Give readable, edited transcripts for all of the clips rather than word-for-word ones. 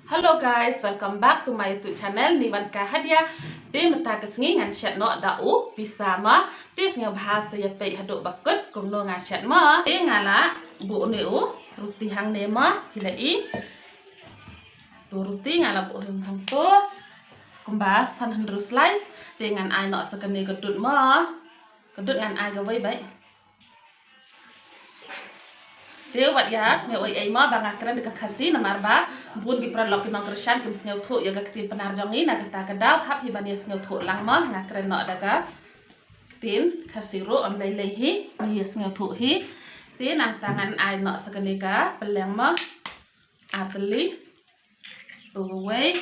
Hello guys, welcome back to my YouTube channel. Ni Wan Ka Hadia. Ti mata kesengi ngan chat no dau bisa ma. Ti sengi bahasa ya pe haduk bakut kum no ngan chat ma. Ti ngala bu ne u ruti hang ne ma hilai. Tu ruti ngala bu hang tu. Kumbas san handru slice. Ti ngan ai no sekene kedut ma. Kedut ngan ai gawai bai. Dia wat ya, sengaja oi ema bang akran dekat kasih namar ba, bun di peralok pinang kersan kem sengaja tu ya ketin penarjongi nak kita kedau hap hibania sengaja tu lang mah ngakran nak daga tin kasih ro am lei lei hi ni sengaja tu hi tin nang tangan ai nak sekenika peleng mah ateli away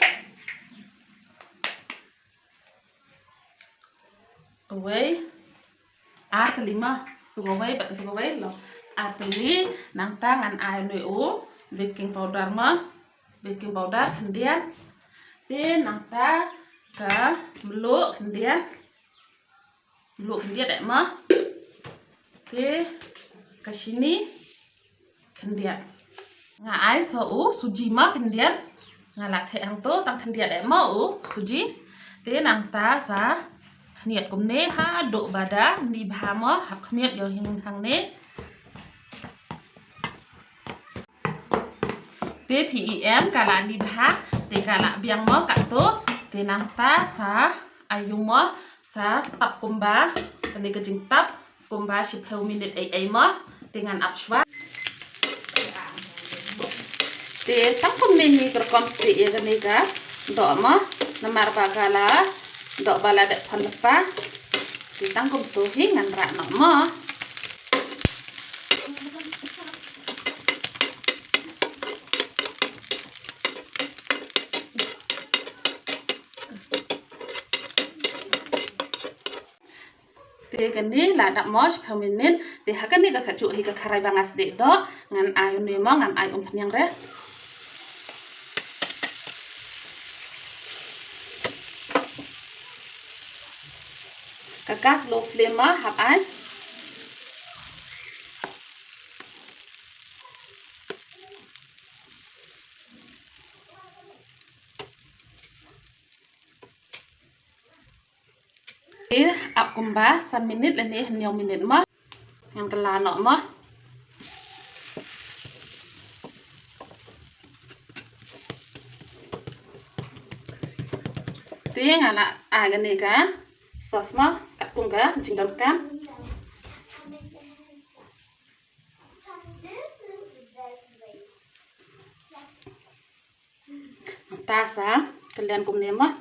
ateli mah away bat away lo ateli nang tangan ai noi u baking powder mah baking powder kemudian tin nang ta ka meluk kemudian dek mah ke sini kemudian ngai so u suji mah kemudian ngalat he hang tu tang kemudian dek mah u suji tin nang ta sa khniat kum ne ha do bada di bha mah hak khniat yo hang ne PPEM kala di bahak te kala biang mo kato te nang ta sa ayung mo sa tap kumba kani kejing tap kumba 10 minit ai mo dengan apswa te tang kum ni kerkom te ya kani ka do mo namar ba kala do bala de pon lepa te tang kum tu hi ngan ra no mo te kani la dak mos peminin te hakani ka kacu hi ka karai bangas de do ngan ayu ne mo ngan ayu penyang re kakas low flame ma hap ai ap kumbas 1 minit le ne hnyau minit mah yang kala no mah tiếng là ai cái này cả sauce mah cắt cùng cả chỉnh đốn cam ta sa kalian cùng nêm mah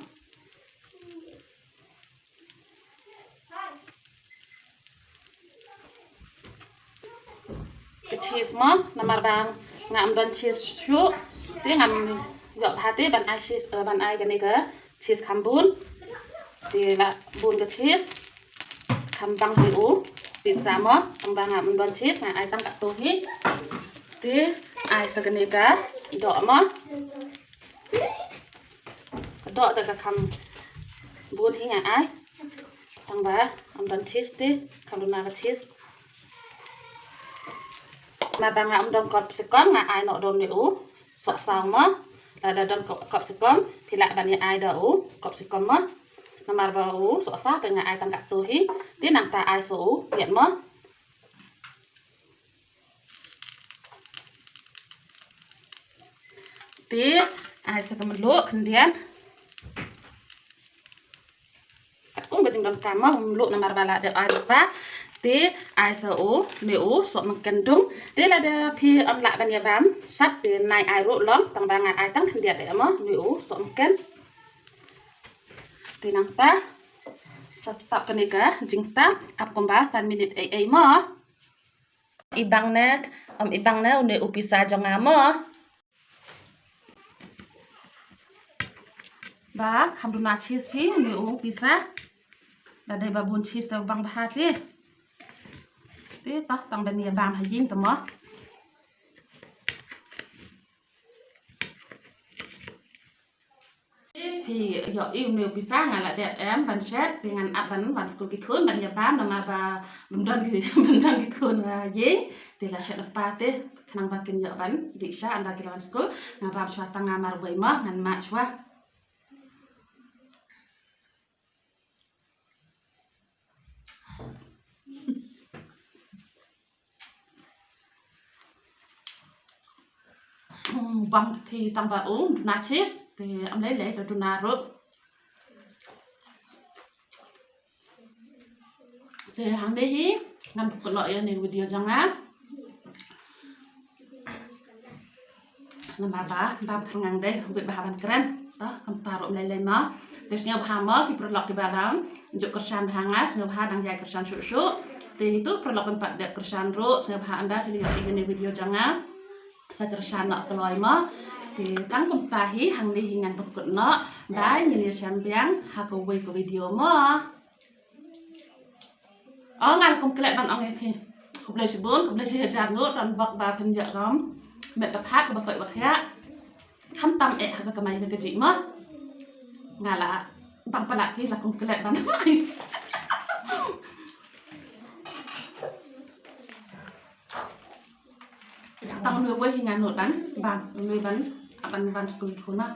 cái cheese mah namar bang ngam don cheese chu te ngam dok hati ban ai cheese ban ai cái này cả cheese kambun te la bun cái cheese kambang hiu pizza mah kambang ngam don cheese ngai ai tăng cả tu hi te ai sa cái này cả dok mah dok ta ka kam bun hi ngai ai tăng ba am don cheese te kambuna cái cheese mà bà ngạ don cọp sẽ con ngạ ai nọ don nếu sọ sòng mớ là don cọp sẽ con thì lại bạn ai đỡ cọp sẽ con mớ mà bà u sọ sát từ ngạ ai tăng cả tôi hí tí nàng ta ai số hiện mớ tí ai sẽ cầm lúa khẩn điên cũng bị chừng don cam mớ lúa nằm bà lại được ai được vác te ai sa o meu so makan dung te la da phi am la ban ya bam sat te nai ai ro lom tang bang ai tang thang dia de ma meu so makan te nang ta sa tap kanika jing tap ap komba 1 minit ai ma ibang na ne upisa jonga ma ba khamduna cheese phi meu pisa da dai babun cheese ta bang ba te thế tao tăng bên nhà bàm hay dính tầm mó thì giờ yêu nhiều pizza ngài là đẹp em van set thì ngành áp van school cái khốn bên nhà bàm mà bà mình đơn cái khốn dính thì là sẽ là pa thế kenang bakin ya ban di sya anda kilawan school ngabam chua tanga mar bai ma ngan ma chua bang thì tambah na cheese thì em lấy rồi na rốt thì hàng đây hi ngăn một loại này video jangan nama ba ngang đây buat bahan keren toh kamu taruh lele ma terus ngau hama ki perlok di dalam juk kersan hangas ngau ha dang jai kersan susu thì itu perlok empat dek kersan ro ngau ha anda lihat ini video jangan sekersan nak keloi ma thì tang kum tahi hang di hingan bekut no dai ni sambiang ha ko video ma ngan kum kelek ban ong phi kum le sibun kum le si jar ngut dan bak ba pen ya ram mẹ tập hát của bà cậy bạc hẹ thăm tâm ẹ và cái máy cái gì mà ngà là bằng pa lại thì là không cái lẹt bằng này tăng nuôi quay hình ngàn nổi bắn bằng nuôi bắn bắn bắn cùng khốn á